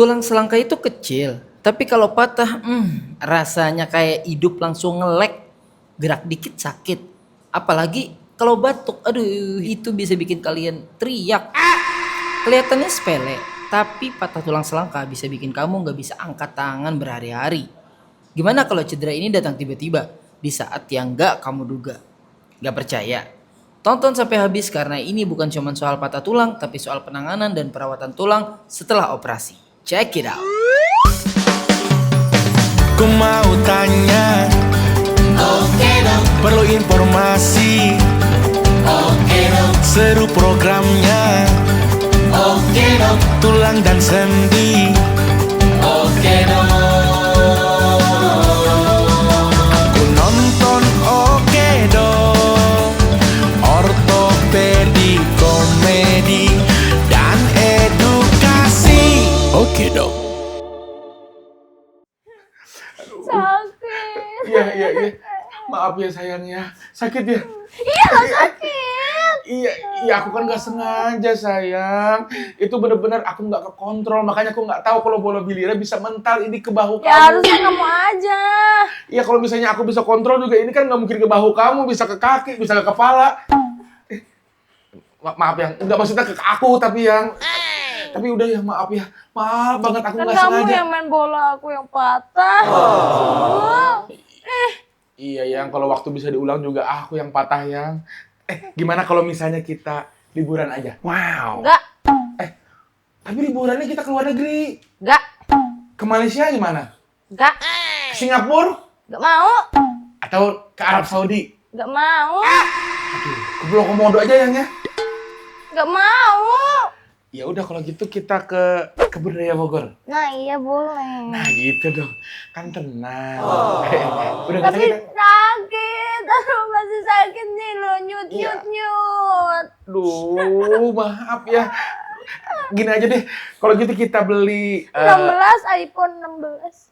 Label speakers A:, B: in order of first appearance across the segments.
A: Tulang selangka itu kecil, tapi kalau patah, rasanya kayak hidup langsung ngelek, gerak dikit sakit. Apalagi kalau batuk, aduh itu bisa bikin kalian teriak. Kelihatannya sepele, tapi patah tulang selangka bisa bikin kamu nggak bisa angkat tangan berhari-hari. Gimana kalau cedera ini datang tiba-tiba, di saat yang nggak kamu duga? Gak percaya? Tonton sampai habis karena ini bukan cuma soal patah tulang, tapi soal penanganan dan perawatan tulang setelah operasi. Check it out.
B: Ku mau tanya,
C: Oke dong,
B: perlu informasi,
C: oke dong,
B: seru programnya,
C: oke dong,
B: tulang dan sendi.
C: oke dong.
B: Aku nonton oke dong, ortopedi, komedi, dan edukasi. Oke dong.
D: Sakit.
E: Iya. Maaf ya sayangnya. Sakit ya?
D: Iya lah sakit.
E: Iya, aku kan nggak sengaja sayang. Itu bener-bener aku nggak kekontrol, makanya aku nggak tahu kalau bola biliarnya bisa mental ini ke bahu
D: Ya
E: kamu.
D: harusnya kamu aja.
E: Iya, kalau misalnya aku bisa kontrol juga ini kan nggak mungkin ke bahu kamu, bisa ke kaki, bisa ke kepala. Maaf yang, nggak maksudnya ke aku tapi yang. Tapi udah ya, maaf ya. Maaf banget aku
D: Kan
E: nggak
D: kamu
E: sengaja.
D: yang main bola, aku yang patah.
E: Iya yang kalau waktu bisa diulang juga aku yang patah yang. Gimana kalau misalnya kita liburan aja? Wow.
D: Enggak,
E: Tapi liburannya kita ke luar negeri.
D: enggak,
E: Ke Malaysia gimana?
D: enggak,
E: Ke Singapura?
D: enggak mau,
E: Atau ke Arab Saudi?
D: enggak mau,
E: Ke Pulau Komodo aja yang ya?
D: enggak mau.
E: Ya udah kalau gitu kita ke Budaya Bogor.
D: Nah iya boleh.
E: Nah gitu dong. Kan tenang. Udah nggak
D: Tapi
E: sakit?
D: sakit, aduh masih sakit nih lo nyut.
E: Duh, maaf ya. Gini aja deh. Kalau gitu kita beli
D: 16, iPhone 16.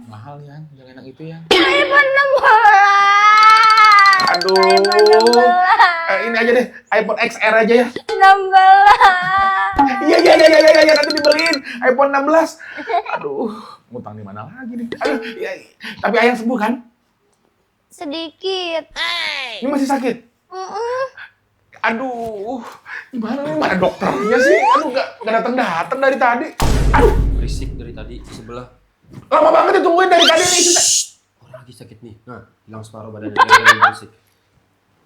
E: mahal ya, jangan yang itu ya.
D: iPhone 16.
E: Aduh.
D: iPhone 16.
E: Ini aja deh, iPhone XR aja ya.
D: 16.
E: Iya, nanti dibeliin iPhone 16. Aduh, ngutang di mana lagi nih? Aduh, ya, tapi ayang sembuh kan?
D: Sedikit.
E: Ini masih sakit? Aduh, gimana nih? Mana dokternya sih? Aduh, nggak datang dari tadi. Aduh,
F: Berisik dari tadi di sebelah.
E: lama banget ditungguin dari tadi nih.
F: Orang lagi sakit nih. Nah, hilang separuh badannya. Lagi berisik.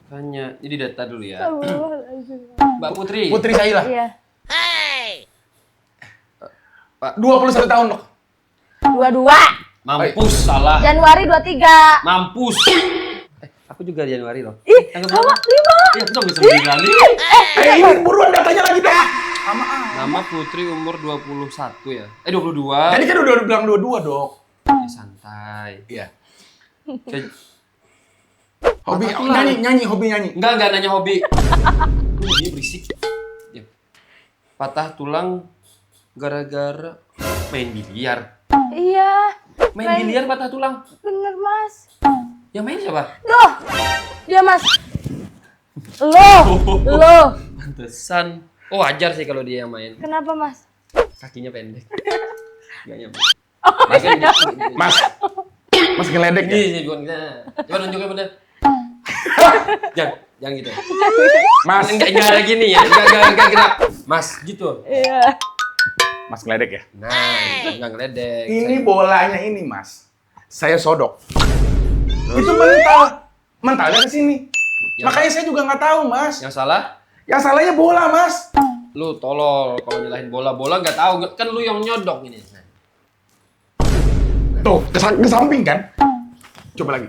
F: Tanya, ini data dulu ya. Mbak Putri.
E: Putri Saila,
D: Iya.
E: 21 tahun dok.
D: 22.
F: Mampus, salah.
D: Januari 23.
F: Mampus. Aku juga Januari loh.
D: Ih,
F: Tanggal
D: sama
F: berapa?
D: 5.
F: Iya, aku tanggal 9 nih.
E: Ini buruan datanya lagi dok. Sama
F: Nama Putri umur 21 ya? 22.
E: Tadi kan udah bilang 22 dok.
F: Ya, santai.
E: Iya.
F: Kayak-
E: Hobi
F: Patah tulang.
E: nyanyi, hobi nyanyi.
F: Enggak nanya hobi. Ini berisik. Ya. Patah tulang gara-gara main biliar.
D: Iya,
F: Main biliar patah tulang.
D: bener mas.
F: Yang main siapa?
D: Loh, dia mas. Loh.
F: Pantesan. Oh, wajar sih kalau dia yang main.
D: Kenapa mas?
F: Kakinya pendek. Enggak nyampe.
E: Mas ngeledek ya?
F: Ini bukan kita. Coba nunjukin bener. Jangan gitu.
E: Mas,
F: Enggak gini ya. Enggak gerak. Mas gitu.
D: Iya.
E: Mas ngeledek ya?
F: Nah, enggak ngeledek.
E: Ini bolanya ini mas. Saya sodok. Itu mental. Mentalnya ke sini.
F: Ya.
E: Makanya saya juga nggak tahu mas.
F: Yang salah
E: Yang salahnya bola mas.
F: lu tolol kalau nyalahin bola nggak tahu kan lu yang nyodok ini.
E: Tuh, ke samping kan? Coba lagi.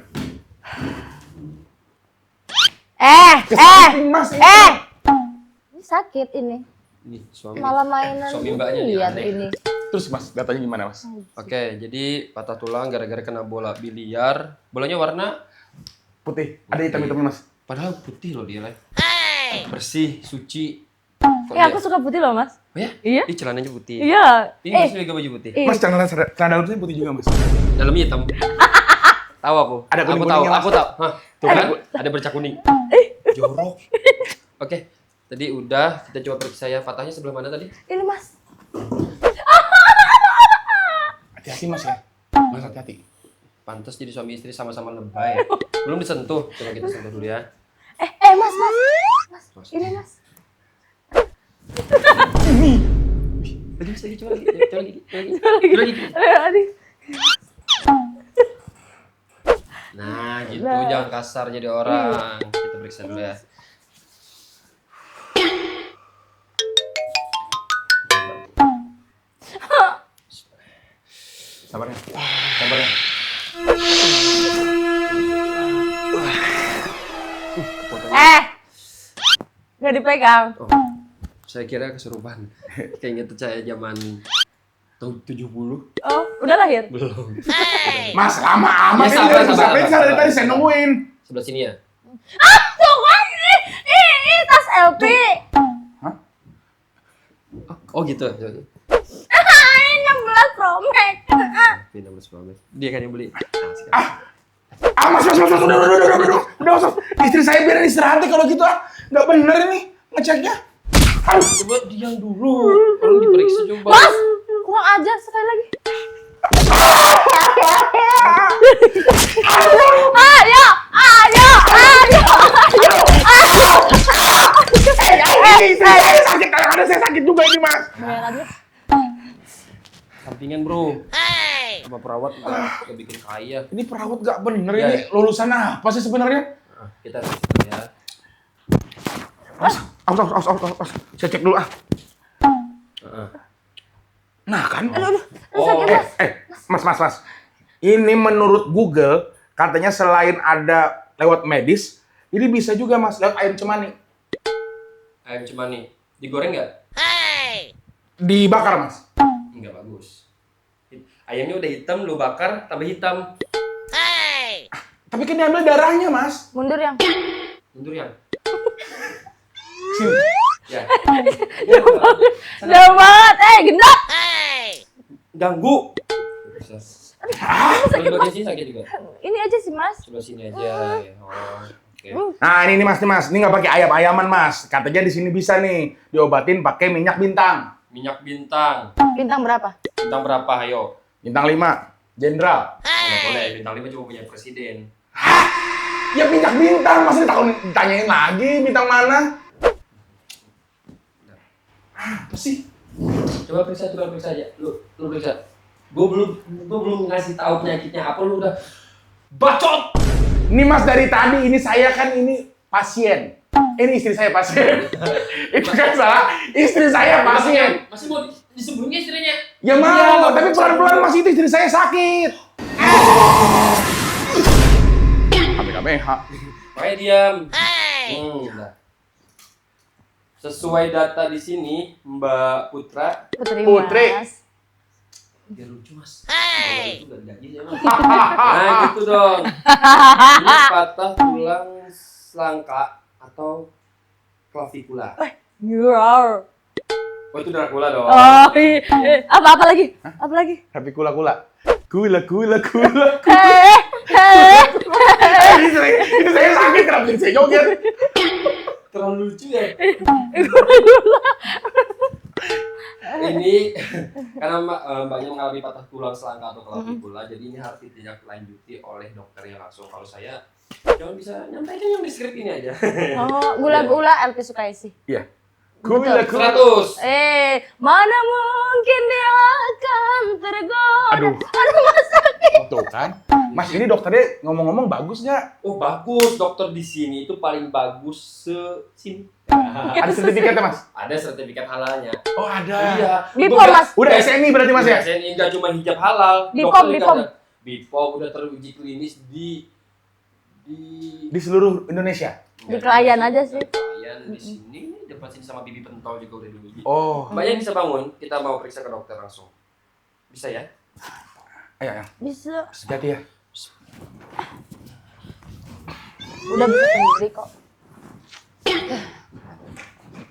E: Ke samping mas.
D: Ini sakit ini.
F: Ini suami.
D: Malah mainan
F: Suami mbaknya nih,
D: biliar
F: aneh.
D: ini.
E: Terus mas, datanya gimana mas?
F: Oke, jadi patah tulang gara-gara kena bola biliar. Bolanya warna
E: Putih. Ada hitam-hitamnya mas.
F: padahal putih loh dia lah. Bersih, suci. Kok
D: Aku suka putih loh mas.
F: Oh ya?
D: Iya.
F: Ih, celananya putih.
D: Iya.
F: Ini masih juga baju putih.
E: Mas, celana dalamnya putih juga mas.
F: Dalamnya hitam. Tahu aku.
E: Ada
F: aku tahu,
E: kuning-kuningnya, Mas.
F: aku tahu. Hah, tuh kan ada bercak kuning. Jorok. Oke, tadi udah kita coba periksa ya. Patahnya sebelah mana tadi?
D: Ini mas.
E: hati-hati Mas ya. Mas hati-hati.
F: Pantas jadi suami istri sama-sama lebay. Belum disentuh. Coba kita sentuh dulu ya.
D: Mas. Mas, ini Mas.
F: Lagi coba lagi.
D: Aduh.
F: Nah, gitu jangan kasar jadi orang. Kita periksa dulu ya. Sabar ya.
D: Gak dipegang.
F: Oh, saya kira kesurupan. Kayaknya tuh saya zaman tahun 70.
D: Oh, udah lahir?
F: Belum.
E: Mas, lama amat
F: Ya,
E: ini
F: sabar,
E: bisa
F: sabar,
E: periksa
F: sabar,
E: dari tadi
F: sabar.
E: saya nungguin.
F: Sebelah sini ya.
D: Tuh kan, ini tas LP.
F: Oh gitu.
D: Ini 16 Pro Max.
F: Pindah Mas Promes. Dia kan yang beli.
E: Mas, udah, Mas. Istri saya biar istirahat deh kalau gitu Nggak bener ini ngeceknya.
F: Coba diam dulu. Kalau diperiksa coba.
D: Mas, kurang ajar sekali lagi. Ayo.
E: Saya sakit, kadang-kadang saya sakit juga ini Mas.
D: Bayar aja.
F: Sampingan bro. Sama perawat udah bikin kaya.
E: Ini perawat nggak bener
F: Ya,
E: ini.
F: ya.
E: Lulusan apa sih sebenarnya?
F: Nah, kita cek dulu ya.
E: Mas, awas. Saya cek dulu Nah kan?
F: Oh,
E: Mas. Ini menurut Google, katanya selain ada lewat medis, ini bisa juga Mas, lewat air cemani.
F: ayam cemani. Digoreng nggak?
E: Dibakar Mas.
F: Nggak bagus. Ayamnya udah hitam, lu bakar, tambah hitam.
E: Tapi kan diambil darahnya Mas.
D: Mundur yang.
F: Mundur yang.
E: Sini.
F: Ya.
D: Jauh banget. Gendap.
F: Ganggu. Kalau bagian sini sakit juga.
D: Ini aja sih, Mas.
F: Sebelah sini aja. Ya. Oh, oke.
E: Nah ini Mas, ini nggak pakai ayam-ayaman Mas. Katanya di sini bisa nih diobatin pakai minyak bintang.
F: Minyak bintang.
D: Bintang berapa?
F: Bintang berapa? Ayo.
E: Bintang 5, jenderal.
F: Nggak boleh. Bintang 5 cuma punya presiden.
E: Ya minyak bintang, Mas ditanyain lagi bintang mana? Apa sih?
F: Coba periksa aja. Lu periksa. Gua belum ngasih tahu penyakitnya apa, lu udah bacot.
E: Ini Mas dari tadi ini saya kan ini pasien. Ini istri saya pasien. Itu kan salah. Istri saya pasien.
F: Masih mau disembunyi istrinya?
E: Ya mau, tapi pelan-pelan Mas itu istri saya sakit. KBKBH.
F: Makanya diam. Nah. Sesuai data di sini, Mbak Putra.
E: Putri.
D: Mas.
F: Biar lucu Mas. Kalau lucu gak digaji saya Mas. Nah gitu dong. Ini patah tulang selangka atau klavikula.
D: Roar.
F: Oh itu Dracula dong.
D: Oh, apa lagi? Apa lagi?
E: Tapi kula-kula. Kula. Ini saya sakit kenapa jadi saya joget?
F: Terlalu lucu ya. Ini karena mbaknya mengalami patah tulang selangka atau klavikula, jadi ini harus ditindaklanjuti oleh dokternya langsung. Kalau saya cuma bisa nyampaikan yang di skrip ini aja.
D: Oh, gula-gula LP Sukaisi.
E: Iya. Kula.
F: 100.
D: Mana mungkin dia akan tergoda.
E: Aduh.
D: Mas sakit.
E: Tuh kan. Mas ini dokternya ngomong-ngomong bagus nggak?
F: Oh bagus, dokter di sini itu paling bagus sini.
E: Ada sertifikatnya Mas?
F: Ada sertifikat halalnya.
E: Oh ada.
F: Iya.
D: Bipom, Mas.
E: Udah SNI berarti Mas ya?
F: Ini nggak cuma hijab halal.
D: Bipom,
F: dokter juga
D: Bipom.
F: ada. Bipom udah teruji klinis di
E: Di seluruh Indonesia.
D: Di klien aja sih.
F: Klien di sini depan sini sama Bibi Pentol juga udah diuji.
E: Oh.
F: Mbaknya bisa bangun, kita mau periksa ke dokter langsung. Bisa ya?
E: Ayo.
D: Bisa.
E: Hati ya.
D: Udah bisa sendiri kok.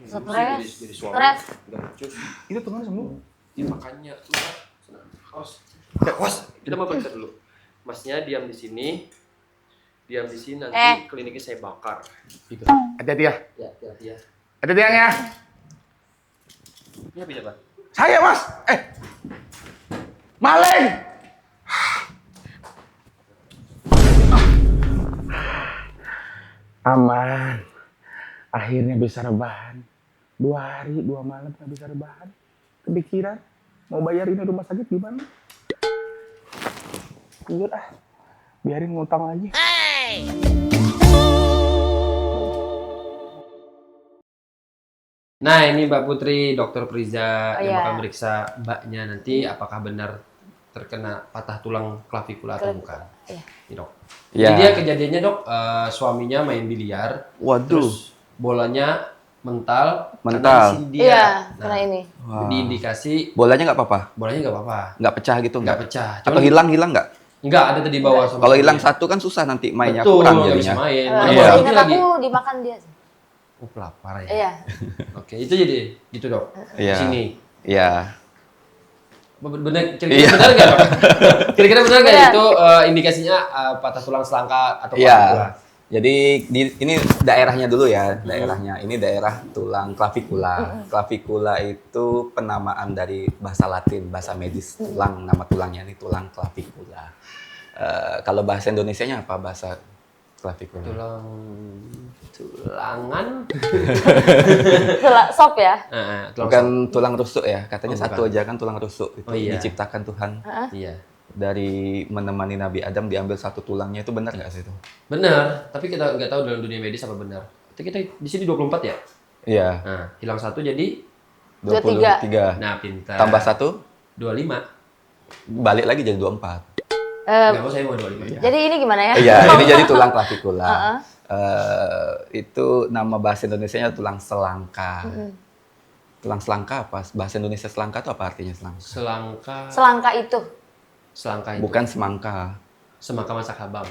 D: Stres.
F: Jadi suami.
D: Stres.
F: Udah becus.
E: Itu teman semua.
F: Ya makanya Awas, kita mau periksa dulu. Masnya diam di sini. Diam di sini nanti kliniknya saya bakar.
E: Gitu. Hati-hati ya.
F: Ya, hati-hati ya.
E: Hati-hati ya.
F: Ini habis apa?
E: Saya Mas. Maleng. Aman. Akhirnya bisa rebahan. 2 hari, 2 malam nggak bisa rebahan. Kepikiran mau bayar ini rumah sakit gimana? Udah biarin ngutang lagi.
F: Nah, ini Mbak Putri, Dokter Priza
D: Oh,
F: yang
D: iya.
F: bakal meriksa Mbaknya nanti apakah benar terkena patah tulang klavikula atau bukan.
D: Iya.
F: Ini, Dok.
G: Iya.
F: Jadi dia kejadiannya, Dok, suaminya main biliar,
G: Waduh.
F: terus bolanya mental.
G: Mental.
F: karena di sini dia.
D: Iya,
F: Nah,
D: karena ini.
F: jadi indikasi
G: Bolanya nggak apa-apa?
F: bolanya nggak apa-apa,
G: Nggak pecah gitu
F: nggak
G: nggak?
F: pecah.
G: Atau hilang nggak?
F: Nggak, ada tadi di bawah. sama
G: Kalau hilang
F: suaminya.
G: satu kan susah nanti mainnya
F: Betul,
G: kurang
F: nggak bisa
G: jadinya.
F: main.
D: Eh,
G: Iya.
F: Ini
D: ingat
F: lagi.
D: aku dimakan dia.
F: Oh, pelapar ya.
D: Iya.
F: Oke, itu jadi gitu, Dok. Di
G: Iya.
F: sini.
G: Iya.
F: Benar, kira-kira benar nggak, Dok? Kira-kira benar nggak
D: Benar.
F: itu indikasinya patah tulang selangka atau
G: Iya.
F: klavikula?
G: Jadi ini daerahnya dulu ya, daerahnya. Ini daerah tulang klavikula. Klavikula itu penamaan dari bahasa Latin, bahasa medis tulang. Nama tulangnya ini tulang klavikula. Kalau bahasa Indonesianya apa bahasa klavikula?
F: Tulangan.
D: Sop ya?
F: Tulang
G: Bukan tulang rusuk ya, katanya
F: Oh,
G: satu
F: bukan.
G: aja kan tulang rusuk itu
F: Oh, iya.
G: diciptakan Tuhan
F: Iya.
G: dari menemani Nabi Adam diambil satu tulangnya, itu benar nggak sih itu?
F: Benar, tapi kita nggak tahu dalam dunia medis apa benar. Tapi kita di sini 24 ya?
G: Iya.
F: Nah, hilang satu jadi
G: 23.
F: nah pintar.
G: Tambah satu
F: 25.
G: balik lagi jadi 24.
F: Enggak mau, saya mau 25.
D: Jadi ini gimana ya?
G: Iya, ini jadi tulang klavikula. Itu nama bahasa Indonesianya tulang selangka. Tulang selangka apa? Bahasa Indonesia selangka itu apa artinya selangka?
F: Selangka
D: Selangka itu.
F: itu
G: Bukan semangka,
F: semangka masak habang.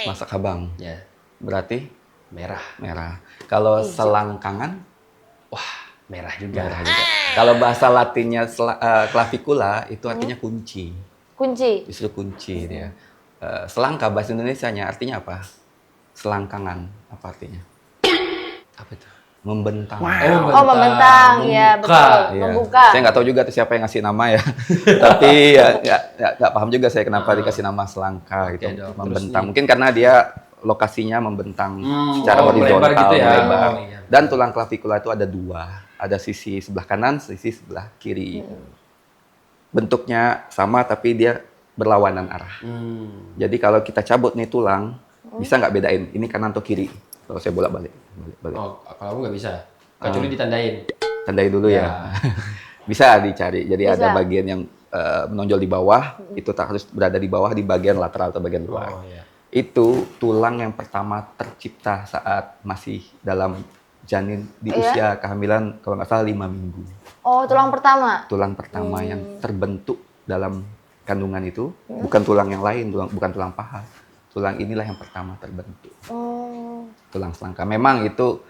G: masak habang.
F: Ya,
G: Berarti
F: merah.
G: merah. Kalau selangkangan,
F: Merah juga.
G: merah juga. Kalau bahasa Latinnya klavikula itu artinya kunci.
D: Kunci.
G: Justru kunci dia. Selangka bahasa Indonesianya artinya apa? Selangkangan. Apa artinya?
F: Apa itu?
G: Membentang.
D: Oh, membentang. Iya, betul.
G: Iya.
D: Membuka.
G: Saya nggak tahu juga tuh siapa yang ngasih nama ya. Tapi ya nggak paham juga saya kenapa dikasih nama selangka gitu.
F: Oke, Dok.
G: Membentang.
F: Terus nih.
G: Mungkin karena dia lokasinya membentang secara
F: melebar
G: horizontal,
F: gitu ya.
G: melebar.
F: Oh, iya.
G: Dan tulang klavikula itu ada 2. Ada sisi sebelah kanan, sisi sebelah kiri. Bentuknya sama tapi dia berlawanan arah. Jadi kalau kita cabut nih tulang, bisa nggak bedain ini kanan atau kiri? Kalau saya bolak-balik.
F: Oh, kalau aku nggak bisa. Kecuali ditandain.
G: Tandai dulu ya. Bisa dicari. Jadi
D: Bisa.
G: ada bagian yang menonjol di bawah, itu harus berada di bawah di bagian lateral atau bagian luar.
F: Oh, iya.
G: Itu tulang yang pertama tercipta saat masih dalam janin di
D: Iya.
G: usia kehamilan kalau nggak salah 5 minggu.
D: Oh, tulang pertama.
G: Tulang pertama yang terbentuk dalam kandungan itu bukan tulang yang lain, bukan tulang paha. Tulang inilah yang pertama terbentuk.
D: Oh.
G: Tulang selangka. Memang itu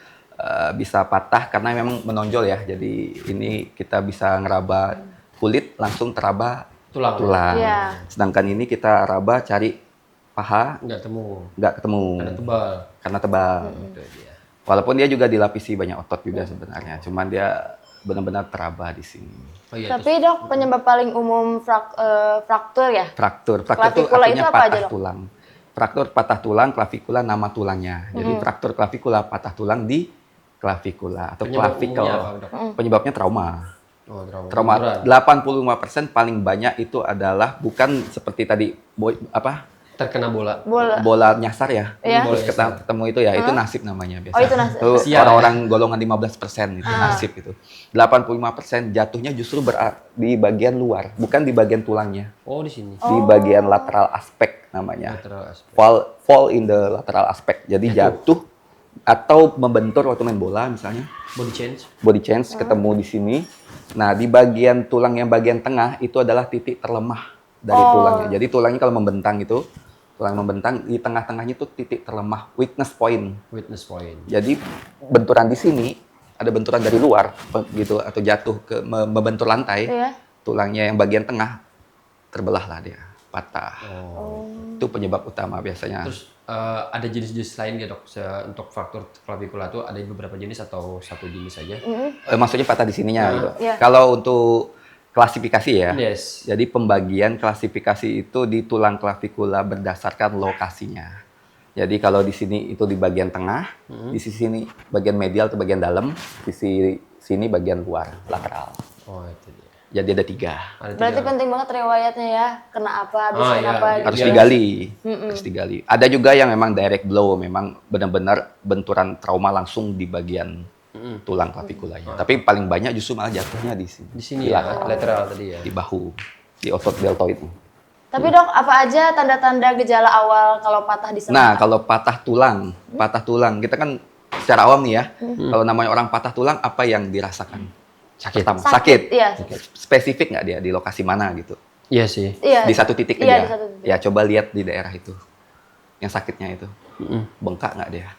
G: bisa patah karena memang menonjol ya. Jadi ini kita bisa ngeraba kulit langsung teraba
F: Tulang.
G: tulang.
D: Iya.
G: Sedangkan ini kita raba cari paha
F: Nggak temu.
G: nggak ketemu
F: Karena tebal.
G: karena tebal.
F: Itu dia.
G: Walaupun dia juga dilapisi banyak otot juga sebenarnya. Cuman dia benar-benar teraba di sini.
F: Oh iya.
D: Tapi dok, penyebab paling umum fraktur ya?
G: Fraktur itu
D: Klavikula
G: artinya
D: itu apa
G: patah
D: aja, Dok?
G: tulang. Fraktur patah tulang, klavikula nama tulangnya. Jadi fraktur klavikula patah tulang di klavikula atau
F: Penyebab
G: clavicle.
F: umumnya apa, Dok?
G: Penyebabnya trauma.
F: Oh,
G: Trauma
F: Beneran.
G: 85% paling banyak itu adalah bukan seperti tadi
F: Terkena bola.
G: bola nyasar ya.
D: Iya.
G: Terus ketemu itu ya, itu nasib namanya biasa.
D: Oh, itu nasib.
G: Itu
F: Kasihan,
G: orang-orang golongan 15% itu nasib itu. 85% jatuhnya justru di bagian luar, bukan di bagian tulangnya.
F: Oh, di sini.
G: Di bagian lateral aspek namanya.
F: Lateral aspek.
G: Fall in the lateral aspect. Jadi jatuh atau membentur waktu main bola misalnya.
F: Body change.
G: Ketemu di sini. Nah, di bagian tulang yang bagian tengah itu adalah titik terlemah dari tulangnya. Jadi tulangnya kalau membentang itu, tulang membentang di tengah-tengahnya itu titik terlemah, weakness point.
F: Witness point.
G: Jadi benturan di sini ada benturan dari luar gitu atau jatuh ke membentur lantai.
D: Iya.
G: Tulangnya yang bagian tengah terbelah lah dia, patah.
F: Oh.
G: Itu penyebab utama biasanya.
F: Terus ada jenis-jenis lain nggak, Dok? Untuk fraktur klavikula itu ada beberapa jenis atau satu jenis saja?
G: Maksudnya patah di sininya gitu.
D: Iya.
G: Kalau untuk klasifikasi ya.
F: Yes.
G: Jadi pembagian klasifikasi itu di tulang klavikula berdasarkan lokasinya. Jadi kalau di sini itu di bagian tengah, di sisi sini bagian medial atau bagian dalam, sisi sini bagian luar, lateral.
F: Oh, itu dia.
G: Jadi ada 3.
F: Ada
D: Berarti
F: 3.
D: penting banget riwayatnya ya. Kena apa, habis
F: Oh,
D: kenapa
F: iya.
D: gitu.
G: Harus
F: Iya.
G: digali, harus digali. Ada juga yang memang direct blow, memang benar-benar benturan trauma langsung di bagian tulang klavikulanya. Tapi paling banyak justru malah jatuhnya di sini.
F: Di sini ya, lateral tadi ya.
G: Di bahu, di otot deltoid.
D: Tapi dok, apa aja tanda-tanda gejala awal kalau patah di
G: Nah,
D: semata?
G: kalau patah tulang, kita kan secara awam nih ya, kalau namanya orang patah tulang, apa yang dirasakan?
F: Sakit.
G: Pertama, sakit.
D: Iya.
G: Spesifik nggak dia di lokasi mana gitu?
F: Iya sih.
D: Iya.
G: Di satu titik
D: Iya,
G: aja.
D: di satu titik.
G: Ya, coba lihat di daerah itu, yang sakitnya itu,
F: Mm-mm.
G: bengkak nggak dia?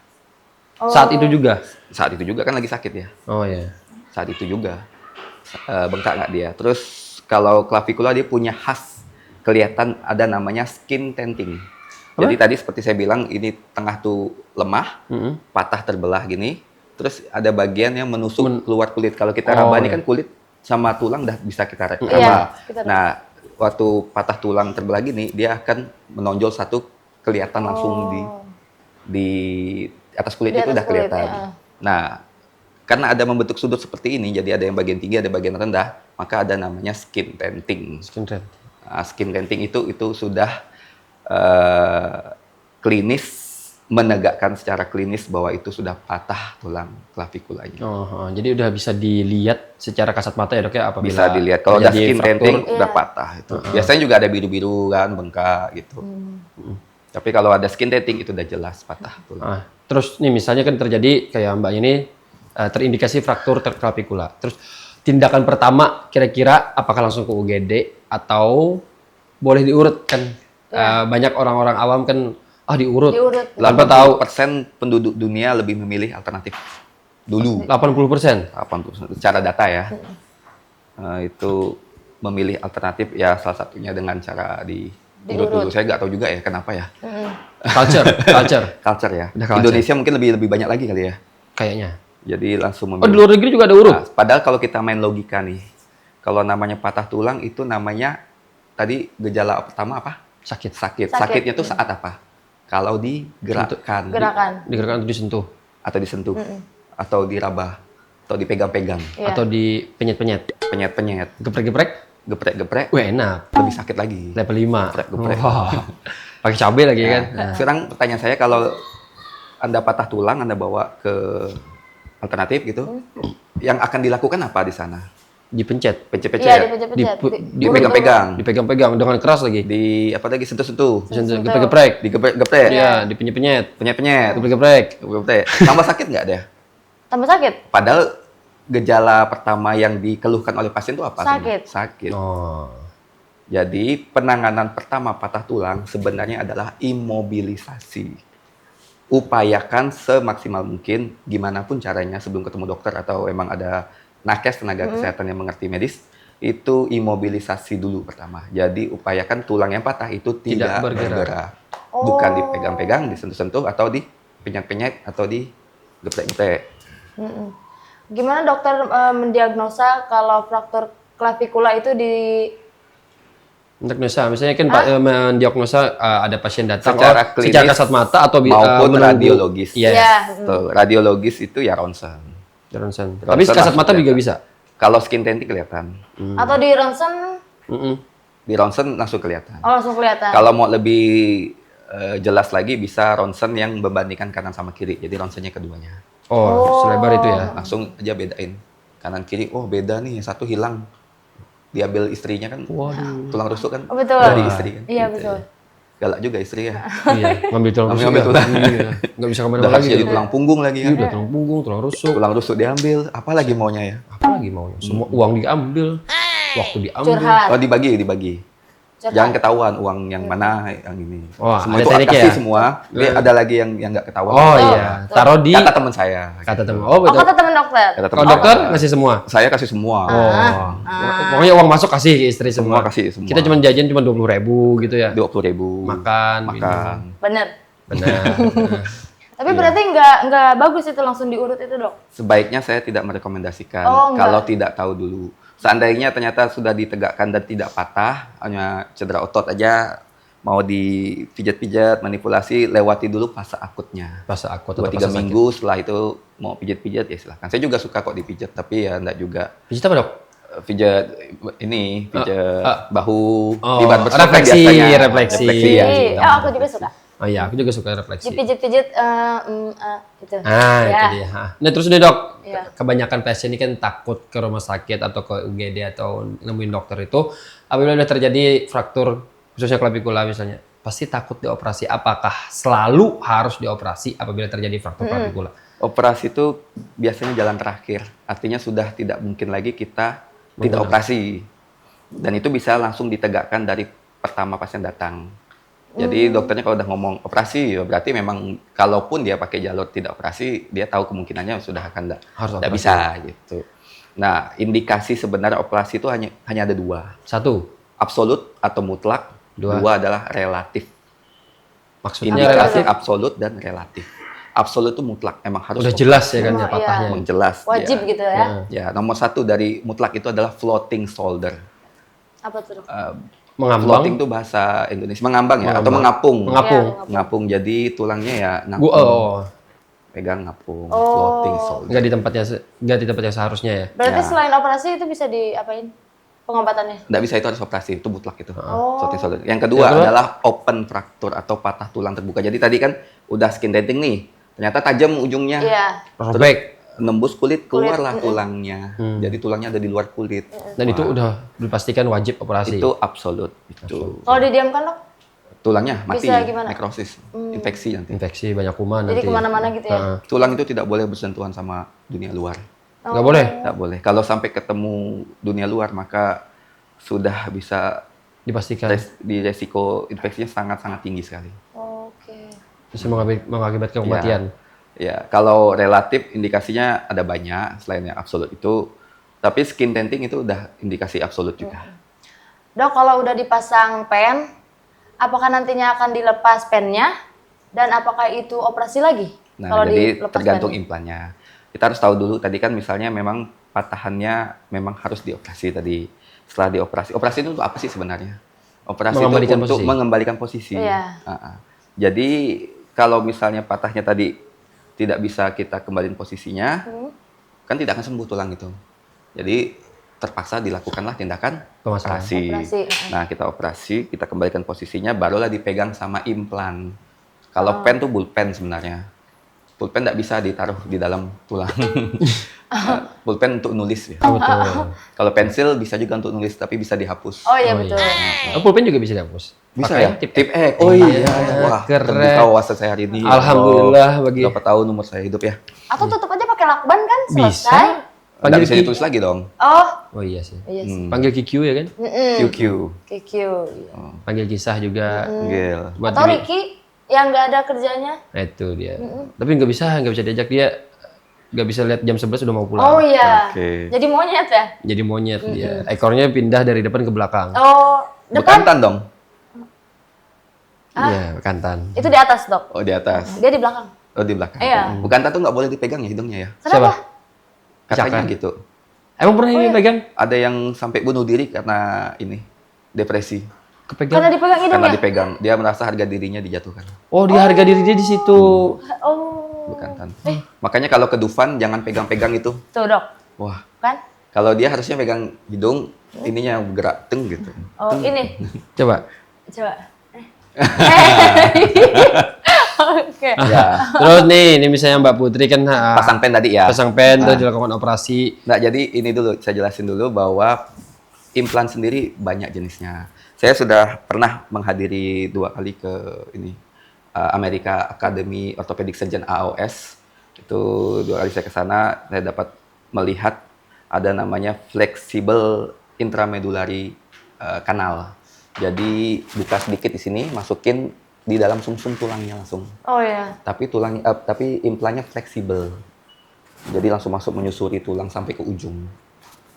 D: Oh.
F: Saat itu juga.
G: Saat itu juga kan lagi sakit ya.
F: Oh iya.
G: Saat itu juga bengkak nggak dia. Terus kalau klavikula dia punya khas kelihatan ada namanya skin tenting. Jadi tadi seperti saya bilang ini tengah tuh lemah, patah terbelah gini. Terus ada bagian yang menusuk keluar kulit. Kalau kita
F: Oh,
G: raba ini
F: iya.
G: kan kulit sama tulang udah bisa kita raba.
D: Iya, kita raba.
G: Nah, waktu patah tulang terbelah gini dia akan menonjol satu kelihatan langsung di atas kulit
D: Di
G: itu
D: atas
G: udah
D: kulit,
G: kelihatan.
D: ya.
G: Nah, karena ada membentuk sudut seperti ini, jadi ada yang bagian tinggi, ada bagian rendah, maka ada namanya skin tenting.
F: Skin trend.
G: Nah, skin tenting itu sudah klinis, menegakkan secara klinis bahwa itu sudah patah tulang klavikulanya.
F: Oh, jadi udah bisa dilihat secara kasat mata ya dok ya apabila
G: Bisa dilihat kalau udah
F: terjadi
G: skin
F: fraktur.
G: tenting udah patah itu. Biasanya juga ada biru-biru kan, bengkak gitu. Tapi kalau ada skin tenting itu udah jelas patah tulang.
F: Ah, terus nih misalnya kan terjadi kayak mbak ini terindikasi fraktur klavikula. Terus tindakan pertama kira-kira apakah langsung ke UGD atau boleh diurut kan? Banyak orang-orang awam kan diurut.
D: Diurut.
F: Tanpa tahu
G: 80% penduduk dunia lebih memilih alternatif dulu.
F: 80%.
G: 80% secara data ya. Itu memilih alternatif ya salah satunya dengan cara diurut dulu. Saya nggak tahu juga ya kenapa ya.
F: Culture
G: Culture ya.
F: Udah culture.
G: Indonesia mungkin lebih banyak lagi kali ya.
F: kayaknya.
G: Jadi langsung
F: Oh,
G: memilih.
F: di luar negeri juga ada urut.
G: Nah, padahal kalau kita main logika nih, kalau namanya patah tulang itu namanya tadi gejala pertama apa?
F: Sakit.
G: Sakit.
D: Sakit.
G: Sakitnya tuh saat apa? Kalau digerakkan
D: Gerakan.
F: Digerakkan atau disentuh
G: atau disentuh atau diraba atau dipegang-pegang,
D: Iya.
F: atau dipenyet-penyet,
G: penyet-penyet,
F: geprek-geprek.
G: geprek-geprek,
F: Wah, enak.
G: lebih sakit lagi.
F: Level 5.
G: Geprek-geprek.
F: Wah. Pakai cabai lagi kan.
G: Nah, sekarang pertanyaan saya kalau Anda patah tulang, Anda bawa ke alternatif gitu, yang akan dilakukan apa di sana?
F: Dipencet,
G: Pencet-pencet,
D: Iya, dipencet-pencet.
G: dipegang-pegang,
F: dipegang-pegang dengan keras lagi.
G: di apa lagi sentuh-sentuh,
F: Geprek-geprek.
G: digeprek-geprek,
F: Iya, dipenyet-penyet.
G: penyet-penyet,
F: Geprek-geprek.
G: geprek. Tambah sakit nggak dia?
D: Tambah sakit?
G: Padahal gejala pertama yang dikeluhkan oleh pasien itu apa?
D: Sakit.
G: Sakit.
F: Oh.
G: Jadi penanganan pertama patah tulang sebenarnya adalah imobilisasi. Upayakan semaksimal mungkin, gimana pun caranya sebelum ketemu dokter atau emang ada nakes tenaga kesehatan yang mengerti medis, itu imobilisasi dulu pertama. Jadi upayakan tulang yang patah itu
F: Tidak
G: tidak
F: bergerak.
G: bergerak. Bukan dipegang-pegang, disentuh-sentuh, atau dipenyet-penyet, atau digeprek-geprek.
D: Gimana dokter mendiagnosa kalau fraktur klavikula itu di
F: Diagnosa, misalnya kan mendiagnosa ada pasien datang
G: Secara klinis
F: secara kasat mata atau
G: maupun
F: menunggu.
G: radiologis.
F: Iya.
D: Iya.
G: Tuh, radiologis itu ya ronsen.
F: Ronsen.
G: Ronsen
F: Tapi kasat
G: langsung
F: mata juga
G: kelihatan.
F: bisa.
G: Kalau skin tenting kelihatan.
D: atau di ronsen
G: Di ronsen langsung kelihatan.
D: langsung kelihatan.
G: Kalau mau lebih jelas lagi bisa ronsen yang membandingkan kanan sama kiri. Jadi ronsennya keduanya.
F: Oh, selebar itu ya.
G: Langsung aja bedain. Kanan kiri, oh beda nih, yang satu hilang. Diambil istrinya kan, tulang rusuk kan
D: Oh, betul.
G: dari istri kan.
D: Iya,
G: Gitu
D: betul.
G: ya. Galak juga istri ya.
F: Iya, ngambil tulang rusuk.
G: Ngambil
F: ya.
G: tulang.
F: Iya. Nggak bisa
G: Udah
F: kemana-mana lagi.
G: jadi tulang punggung lagi
F: Iya,
G: kan.
F: udah tulang punggung, tulang rusuk.
G: Tulang rusuk diambil, apalagi maunya ya.
F: Apa lagi maunya? Semua uang diambil, waktu diambil.
D: Curhat.
G: Oh dibagi.
D: Curhat.
G: Jangan ketahuan uang yang mana yang ini.
F: Wah,
G: semua
F: ada
G: itu
F: tekniknya
G: kasih
F: ya?
G: semua. Tapi ada lagi yang nggak ketahuan.
F: Oh iya, taruh di
G: Kata teman saya.
F: kata teman. Oh
D: Oh,
F: betul.
D: kata teman dokter.
G: Kata
F: Kalau
G: teman
F: dokter
G: saya.
F: ngasih semua.
G: Saya kasih semua.
F: Oh. Pokoknya uang masuk kasih ke istri semua.
G: Semua kasih semua.
F: Kita cuma jajan cuma 20.000 gitu ya.
G: 20.000.
F: Makan,
G: Makan.
D: Bener.
F: Benar.
D: Tapi berarti nggak bagus itu langsung diurut itu dok.
G: Sebaiknya saya tidak merekomendasikan
D: Oh, enggak.
G: kalau tidak tahu dulu. Seandainya ternyata sudah ditegakkan dan tidak patah, hanya cedera otot aja, mau dipijat-pijat, manipulasi, lewati dulu fase akutnya.
H: Fase akut atau
G: 2-3
H: fase sakit.
G: minggu setelah itu mau pijat-pijat ya silahkan. Saya juga suka kok dipijat, tapi ya enggak juga
H: Pijat apa, Dok?
G: pijat bahu
H: Oh,
G: di barbershop kan
H: refleksi,
G: biasanya.
H: refleksi.
G: ya.
D: Oh, aku juga suka.
H: Oh iya, aku juga suka refleksi.
D: Dipijit-pijit itu.
H: Ah,
D: Ya.
H: itu dia. Nah, terus nih, Dok.
D: Iya.
H: Kebanyakan pasien ini kan takut ke rumah sakit atau ke UGD atau nemuin dokter itu apabila udah terjadi fraktur khususnya klavikula misalnya, pasti takut dioperasi. Apakah selalu harus dioperasi apabila terjadi fraktur klavikula?
G: Operasi itu biasanya jalan terakhir. Artinya sudah tidak mungkin lagi kita tidak operasi. Dan itu bisa langsung ditegakkan dari pertama pasien datang. Jadi dokternya kalau udah ngomong operasi, ya berarti memang kalaupun dia pakai jalur tidak operasi, dia tahu kemungkinannya sudah akan
H: Harus
G: tidak
H: operasi.
G: bisa gitu. Nah, indikasi sebenarnya operasi itu hanya ada 2.
H: Satu,
G: Absolut atau mutlak.
H: Dua.
G: 2 adalah relatif.
H: maksudnya
G: Indikasi
H: relatif.
G: absolut dan relatif. Absolut itu mutlak, emang harus
H: Udah
G: operasi.
H: jelas ya kan ya
D: Oh, iya.
H: patahnya.
G: Emang jelas.
D: Wajib
G: ya.
D: gitu ya.
G: Ya, nomor 1 dari mutlak itu adalah floating shoulder.
D: Apa tuh, Dok?
H: Mengambang.
G: Floating itu bahasa Indonesia mengambang ya atau mengapung.
H: Mengapung.
D: Iya,
G: Ngapung jadi tulangnya ya ngapung.
H: Gua
G: Pegang ngapung.
D: Oh.
G: Floating shoulder.
H: nggak di tempat yang seharusnya ya.
D: Berarti
G: Ya.
D: selain operasi itu bisa diapain? Pengobatannya?
G: Nggak bisa, itu harus operasi, itu mutlak itu.
D: Oh.
G: Floating shoulder. Yang kedua
H: Yang kedua?
G: adalah open fracture atau patah tulang terbuka. Jadi tadi kan udah skin denting nih. Ternyata tajam ujungnya.
D: Iya.
H: Robek.
G: Nembus kulit, keluarlah tulangnya.
H: Hmm.
G: Jadi tulangnya ada di luar kulit.
H: Dan itu udah dipastikan wajib operasi.
G: Itu absolut. Itu.
D: Kalau didiamkan, Dok?
G: Tulangnya mati,
D: Bisa gimana?
G: nekrosis, infeksi nanti.
H: Infeksi banyak kuman
D: Jadi
H: nanti.
D: kemana-mana gitu ya?
H: Heeh.
G: Tulang itu tidak boleh bersentuhan sama dunia luar.
H: Nggak boleh.
G: Tidak boleh. Kalau sampai ketemu dunia luar, maka sudah bisa
H: Dipastikan
G: di resiko infeksinya sangat-sangat tinggi sekali.
D: Oke.
H: bisa mengakibatkan kematian.
G: Ya, kalau relatif indikasinya ada banyak selain yang absolut itu. Tapi skin tenting itu udah indikasi absolut juga.
D: Dok, kalau udah dipasang pen, apakah nantinya akan dilepas pennya? Dan apakah itu operasi lagi?
G: Nah,
D: kalau
G: jadi
D: dilepas
G: tergantung
D: pennya?
G: implannya. Kita harus tahu dulu tadi kan misalnya memang patahannya memang harus dioperasi tadi. Setelah dioperasi, operasi itu untuk apa sih sebenarnya? Operasi itu
H: Mengembalikan
G: untuk
H: posisi.
G: mengembalikan posisi.
D: Iya.
G: Jadi kalau misalnya patahnya tadi tidak bisa kita kembaliin posisinya, kan tidak akan sembuh tulang itu. Jadi terpaksa dilakukanlah tindakan
H: Pemasangan.
G: operasi.
D: Operasi.
G: Nah, kita operasi, kita kembalikan posisinya, barulah dipegang sama implan. Kalau pen tuh bullpen sebenarnya. Pulpen nggak bisa ditaruh di dalam tulang. Pulpen untuk nulis ya.
H: Oh, betul.
G: Kalau pensil bisa juga untuk nulis, tapi bisa dihapus.
D: Oh iya
H: Oh,
D: betul.
H: Oh, pulpen juga bisa dihapus.
G: Bisa
H: Pakai
G: ya?
H: tip
G: Tip
H: X.
G: X. Oh iya. Wah,
H: keren.
G: terbuka wawasan saya hari ini.
H: Alhamdulillah bagi
G: Berapa tahun umur saya hidup ya?
D: Atau tutup aja pakai lakban kan
H: bisa.
D: selesai.
G: Nggak
H: Panggil
G: bisa
H: Ki-
G: ditulis lagi dong.
D: Oh,
H: Oh iya sih.
D: iya sih.
H: Panggil QQ ya kan?
G: QQ.
D: QQ. iya.
H: Panggil kisah juga.
G: Gil.
H: Buat
D: Atau
H: gini.
D: Ricky yang nggak ada kerjanya.
H: Nah, itu dia. Tapi nggak bisa diajak dia. Nggak bisa lihat jam 11 udah mau pulang.
D: Oh iya.
G: Oke.
D: Jadi monyet ya?
H: Jadi monyet dia. Ekornya pindah dari depan ke belakang.
D: Oh, depan
G: Bekantan dong.
H: Iya, bekantan.
D: itu di atas, Dok.
G: Oh, di atas.
D: Dia di belakang.
G: Oh, di belakang.
D: Iya.
G: Bekantan tuh nggak boleh dipegang ya hidungnya ya.
D: Kenapa?
G: Katanya
H: Cakar.
G: gitu.
H: Emang pernah ini pegang?
G: Ada yang sampai bunuh diri karena ini depresi.
H: Kepegang?
D: Karena dipegang
G: Karena
D: hidungnya.
G: dipegang, dia merasa harga dirinya dijatuhkan.
H: Oh, dia harga diri dia di situ.
D: Oh.
G: Bekantan. Makanya kalau ke Dufan jangan pegang-pegang itu.
D: Tuh, Dok.
G: Wah,
D: Kan?
G: kalau dia harusnya pegang hidung, ininya bergerak teng gitu.
D: Oh, ini.
H: Coba.
D: Coba. Oke.
G: Ya,
H: Terus nih, ini misalnya Mbak Putri kan
G: pasang pen tadi ya.
H: pasang pen terus dilakukan operasi.
G: Nah, jadi ini dulu saya jelasin dulu bahwa implan sendiri banyak jenisnya. Saya sudah pernah menghadiri 2 kali ke ini Amerika Academy Orthopedic Surgeon AOS. Itu 2 kali saya ke sana, saya dapat melihat ada namanya flexible intramedullary canal. Jadi buka sedikit di sini, masukin di dalam sumsum tulangnya langsung.
D: Oh iya.
G: Tapi implannya fleksibel. Jadi langsung masuk menyusuri tulang sampai ke ujung.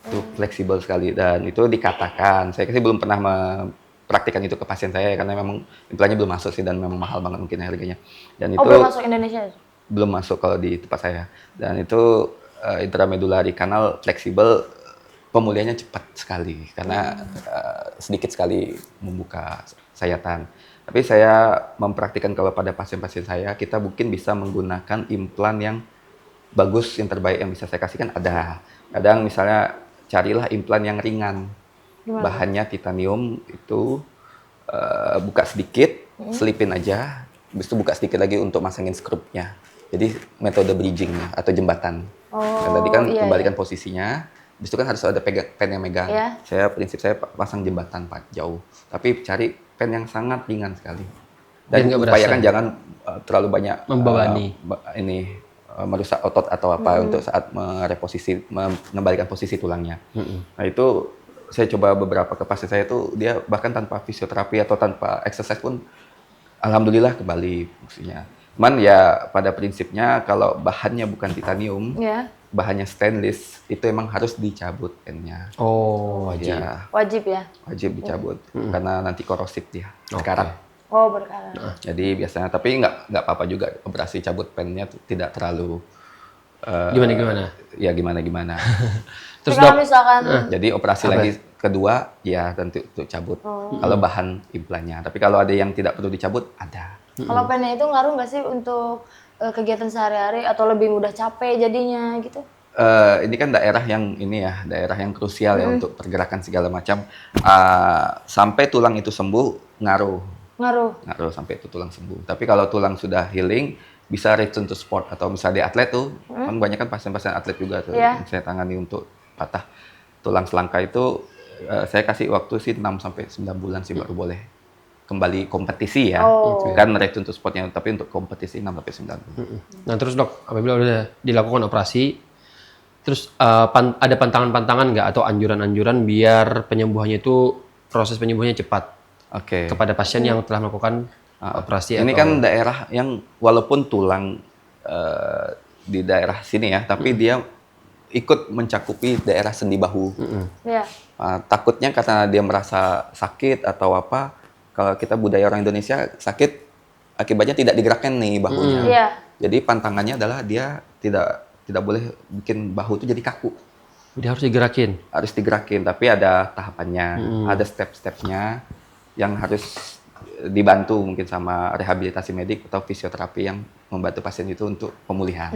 G: Itu fleksibel sekali dan itu dikatakan, saya sih belum pernah mempraktikkan itu ke pasien saya karena memang implannya belum masuk sih dan memang mahal banget mungkin harganya. Dan itu
D: Oh, belum masuk Indonesia.
G: belum masuk kalau di tempat saya. Dan itu intramedullary canal fleksibel. pemulihannya cepat sekali karena sedikit sekali membuka sayatan. Tapi saya mempraktikkan kalau pada pasien-pasien saya, kita mungkin bisa menggunakan implan yang bagus, yang terbaik yang bisa saya kasihkan ada. Kadang misalnya carilah implan yang ringan, bahannya titanium itu buka sedikit, selipin aja, habis itu buka sedikit lagi untuk masangin skrupnya. Jadi metode bridging atau jembatan. Yang tadi kan kembalikan posisinya, habis itu kan harus ada pen yang megang. Prinsip saya pasang jembatan Pak jauh, tapi cari pen yang sangat ringan sekali. Dan upayakan jangan terlalu banyak
H: membebani
G: merusak otot atau apa untuk saat mengembalikan posisi tulangnya. Nah itu saya coba beberapa ke pasien saya itu dia bahkan tanpa fisioterapi atau tanpa exercise pun alhamdulillah kembali fungsinya. Cuman ya pada prinsipnya kalau bahannya bukan titanium, bahannya stainless itu emang harus dicabut pennya.
H: Oh, wajib.
G: Ya,
D: Wajib ya?
G: wajib dicabut karena nanti korosif dia, sekarat.
D: Oh, berkarat.
G: Jadi biasanya, tapi nggak apa-apa juga operasi cabut pennya tidak terlalu
H: Gimana?
G: ya gimana.
H: Terus
D: Tapi kalau
H: dok,
D: misalkan
G: Jadi operasi lagi kedua ya tentu untuk cabut. Kalau bahan implannya. Tapi kalau ada yang tidak perlu dicabut ada.
D: kalau pennya itu ngaruh nggak sih untuk kegiatan sehari-hari atau lebih mudah capek jadinya gitu?
G: Ini kan daerah yang krusial ya untuk pergerakan segala macam. Sampai tulang itu sembuh ngaruh
D: Ngaruh.
G: sampai itu tulang sembuh. Tapi kalau tulang sudah healing, bisa return to sport atau misalnya di atlet tuh, kan banyak kan pasien-pasien atlet juga tuh yang saya tangani untuk patah tulang selangka itu, saya kasih waktu sih 6 sampai 9 bulan sih baru boleh kembali kompetisi ya. Kan return to sportnya, tapi untuk kompetisi 6 sampai 9 bulan.
H: nah terus dok, apabila udah dilakukan operasi, terus ada pantangan-pantangan nggak atau anjuran-anjuran biar proses penyembuhannya cepat
G: Oke.
H: kepada pasien yang telah melakukan operasi?
G: Ini kan daerah yang walaupun tulang di daerah sini ya, tapi dia ikut mencakupi daerah sendi bahu. Takutnya karena dia merasa sakit atau apa, kalau kita budaya orang Indonesia sakit akibatnya tidak digerakkan nih bahunya. Jadi pantangannya adalah dia tidak boleh bikin bahu itu jadi kaku.
H: Dia harus digerakin.
G: Harus digerakin, tapi ada tahapannya, ada step-stepnya yang harus dibantu mungkin sama rehabilitasi medik atau fisioterapi yang membantu pasien itu untuk pemulihan.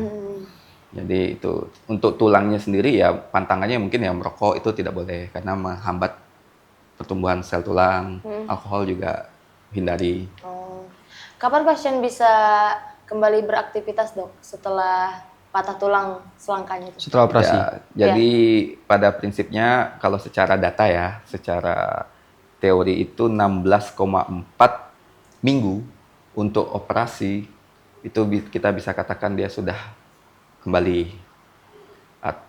G: Jadi itu untuk tulangnya sendiri ya pantangannya mungkin ya merokok itu tidak boleh karena menghambat pertumbuhan sel tulang. Alkohol juga hindari.
D: Kapan pasien bisa kembali beraktivitas dok setelah patah tulang selangkanya itu?
H: Setelah operasi?
G: Ya, jadi pada prinsipnya kalau secara data ya, secara teori itu 16,4 minggu untuk operasi itu kita bisa katakan dia sudah kembali.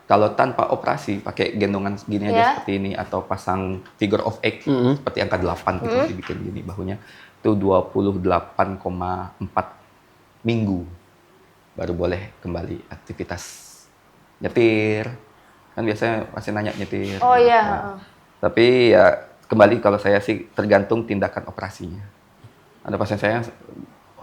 G: Kalau tanpa operasi pakai gendongan segini aja seperti ini atau pasang figure of 8 seperti angka 8 gitu dibikin gini bahunya itu 28,4 minggu baru boleh kembali aktivitas nyetir. Kan biasanya masih nanya nyetir.
D: Oh iya.
G: Tapi ya kembali kalau saya sih tergantung tindakan operasinya. Ada pasien saya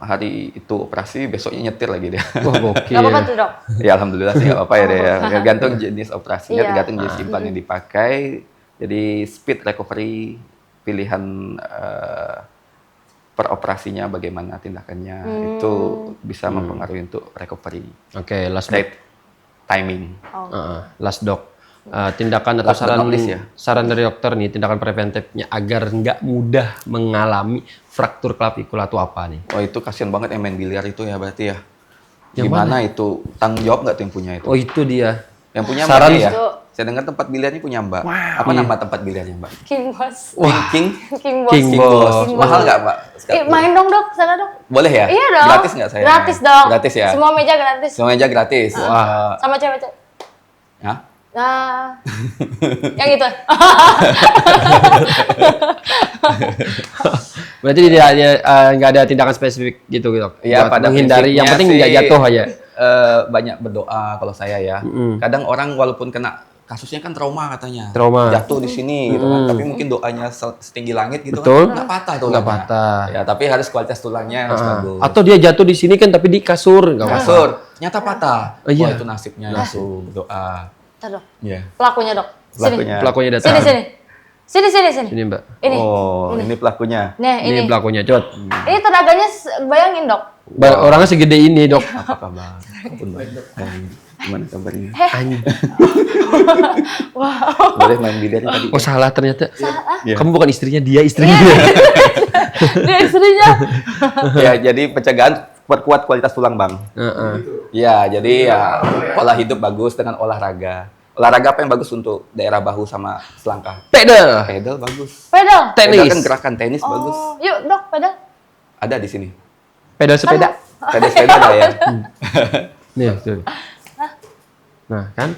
G: hari itu operasi, besoknya nyetir lagi dia.
H: Wah, gokil.
D: Gak apa-apa tuh dok?
G: Ya alhamdulillah sih nggak apa-apa ya deh. Tergantung jenis operasinya, tergantung jenis implan yang dipakai. Jadi speed recovery, pilihan per operasinya bagaimana tindakannya itu bisa mempengaruhi untuk recovery.
H: Oke, last dok.
G: Timing.
H: Last dok. Tindakan atau
G: Last but not least ya.
H: saran dari dokter nih, tindakan preventifnya agar nggak mudah mengalami fraktur klavikula itu apa nih?
G: Oh itu kasihan banget yang main biliar itu ya berarti ya.
H: Yang
G: Gimana itu? Tanggung jawab nggak tuh yang punya itu?
H: Oh itu dia.
G: Yang punya
H: Saran
G: Mbak ya?
D: itu.
G: Saya dengar tempat biliarnya punya Mbak. Apa nama tempat biliarnya Mbak?
D: King Boss.
G: King
D: King Boss.
H: King Boss.
G: Mahal nggak Mbak?
D: Main dong dok, sana dok.
G: Boleh ya?
D: Iya dong.
G: Gratis nggak saya?
D: Gratis dong.
G: Gratis ya?
D: Semua meja gratis.
G: Semua meja gratis. Wah.
D: Sama cewek-cewek.
G: Ya?
D: Nah, yang itu.
H: Berarti nggak ada tindakan spesifik gitu dok?
G: Ya,
H: Buat
G: pada
H: menghindari, yang
G: prinsipnya
H: penting nggak
G: sih,
H: jatuh aja.
G: Banyak berdoa kalau saya ya. Kadang orang walaupun kena kasusnya kan trauma katanya.
H: Trauma.
G: Jatuh di sini gitu kan. Tapi mungkin doanya setinggi langit gitu
H: Betul.
G: kan. Nggak patah tulangnya.
H: Nggak patah.
G: Ya, tapi harus kualitas tulangnya harus bagus.
H: Atau dia jatuh di sini kan tapi di kasur nggak
G: Kasur, ternyata patah.
H: Oh, iya.
G: Wah, itu nasibnya langsung berdoa.
D: Ntar dok,
G: Iya.
D: pelakunya dok.
G: Pelakunya datang.
D: Sini.
H: Ini Mbak.
D: Ini.
G: Oh, ini pelakunya.
D: Nah,
H: Ini
D: ini.
H: pelakunya, Cot.
D: Ini tenaganya bayangin, Dok.
H: Orangnya segede ini, Dok.
G: Apa kabar? Gimana kabarnya?
H: Anjing.
G: Boleh main bidan tadi?
H: Oh, salah ternyata.
G: Iya.
H: Kamu bukan istrinya, dia istrinya.
D: Dia istrinya.
G: Ya, jadi pencegahan perkuat kualitas tulang, Bang.
H: Heeh.
G: Ya, jadi ya pola hidup bagus dengan olahraga. Olahraga apa yang bagus untuk daerah bahu sama selangkah?
H: Pedal.
G: Pedal bagus.
D: Pedal.
H: Tenis.
G: Pedal kan gerakan tenis bagus.
D: Oh, yuk, Dok, pedal.
G: Ada di sini.
H: Pedal sepeda.
G: Pedal sepeda ada ya.
H: Nih, tuh. Nah, kan?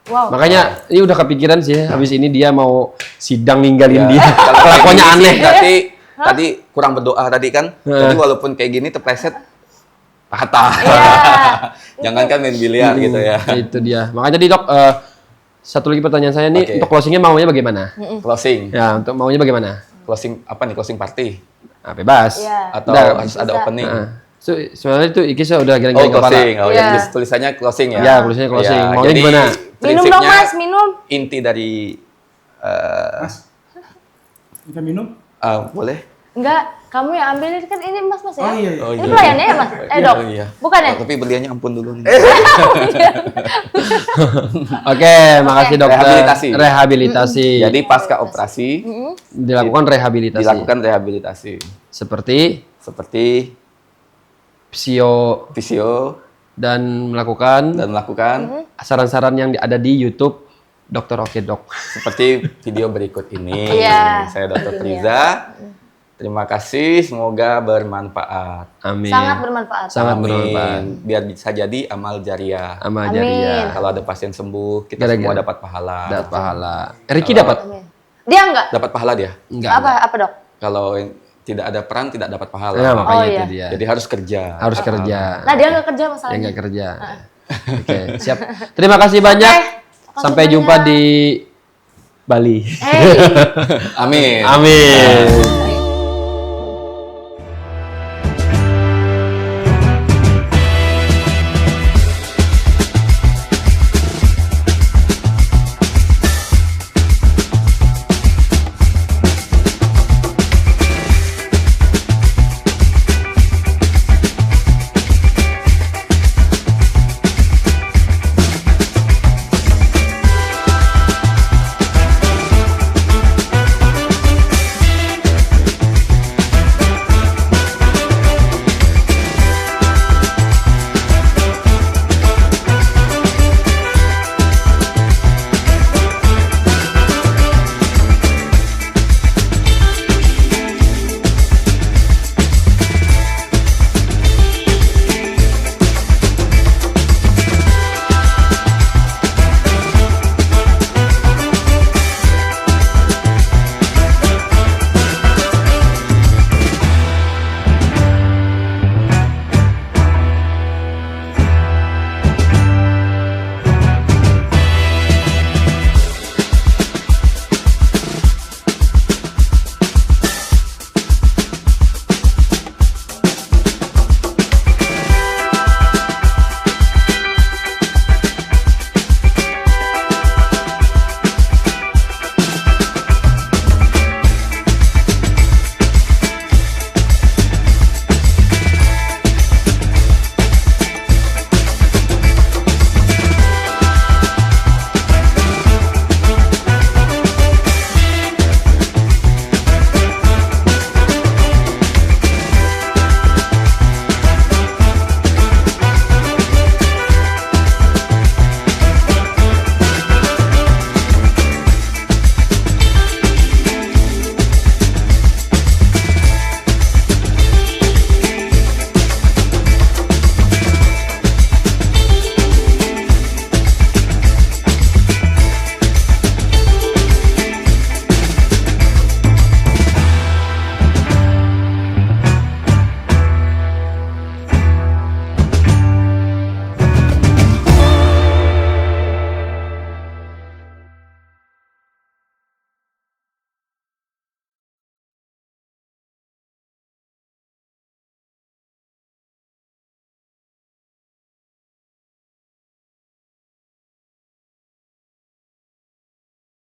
D: Wow.
H: Makanya ini udah kepikiran sih, habis ini dia mau sidang ninggalin
G: Ya,
H: dia.
G: kalau kayak
H: Kelakuannya
G: gini
H: aneh.
G: sih, tadi kurang berdoa tadi kan. Jadi walaupun kayak gini terpleset patah.
D: Iya.
G: Jangankan main biliar gitu ya.
H: Itu dia. Makanya Dok, satu lagi pertanyaan saya nih,
G: Oke.
H: untuk closingnya maunya bagaimana?
G: Closing.
H: Ya, untuk maunya bagaimana?
G: Closing apa nih? Closing party
H: Nah, bebas.
D: Iya.
G: atau
H: Udah.
G: harus ada
D: Bisa.
G: opening?
H: Nah, sebenarnya itu Iki udah
G: Oh,
H: geleng-geleng kepala.
G: closing. Oh,
D: Iya.
G: ya tulisannya closing ya.
H: Ya, tulisannya closing.
G: Ya,
H: Maunya
G: jadi
H: gimana?
D: Minum dong,
G: prinsipnya
D: Mas, minum.
G: Inti dari
E: Kita minum?
G: boleh?
D: Enggak, kamu yang ambilin kan ini Mas ya.
E: Oh, iya, iya.
G: Oh,
D: Ini
G: iya.
D: pelayannya ya, Mas? Dok.
G: Oh, iya.
D: Bukan ya?
G: Oh, tapi beliannya ampun dulu nih.
H: Oke, makasih dokter.
G: Rehabilitasi.
H: Rehabilitasi.
G: Jadi pasca operasi
H: dilakukan rehabilitasi.
G: dilakukan rehabilitasi
H: Seperti
G: seperti
H: visio
G: fisio
H: dan melakukan
G: dan melakukan
H: saran-saran yang ada di YouTube Dokter Oke Dok.
G: seperti video berikut ini.
D: Iya.
G: Saya Dr. Priza. Terima kasih, semoga bermanfaat.
H: Amin.
D: Sangat bermanfaat.
H: Sangat
G: Amin.
H: bermanfaat.
G: Biar bisa jadi amal jariah.
H: Amal
D: Amin.
H: jariah.
G: Kalau ada pasien sembuh, kita
H: Gara-gara.
G: semua dapat pahala.
H: Dapat pahala. Ricky dapat?
D: Amin. Dia enggak?
G: Dapat pahala dia.
H: Enggak.
D: Apa, Dok?
G: Kalau yang tidak ada peran tidak dapat pahala.
H: Ya, makanya
D: Oh,
H: itu
D: iya.
H: dia.
G: Jadi harus kerja.
H: Harus kerja.
D: Nah, dia enggak kerja
H: Yang
D: masalahnya.
H: enggak kerja. Oke, siap. Terima kasih banyak. Sampai
D: banyak.
H: jumpa di Bali.
D: Hey.
G: Amin.
H: Amin.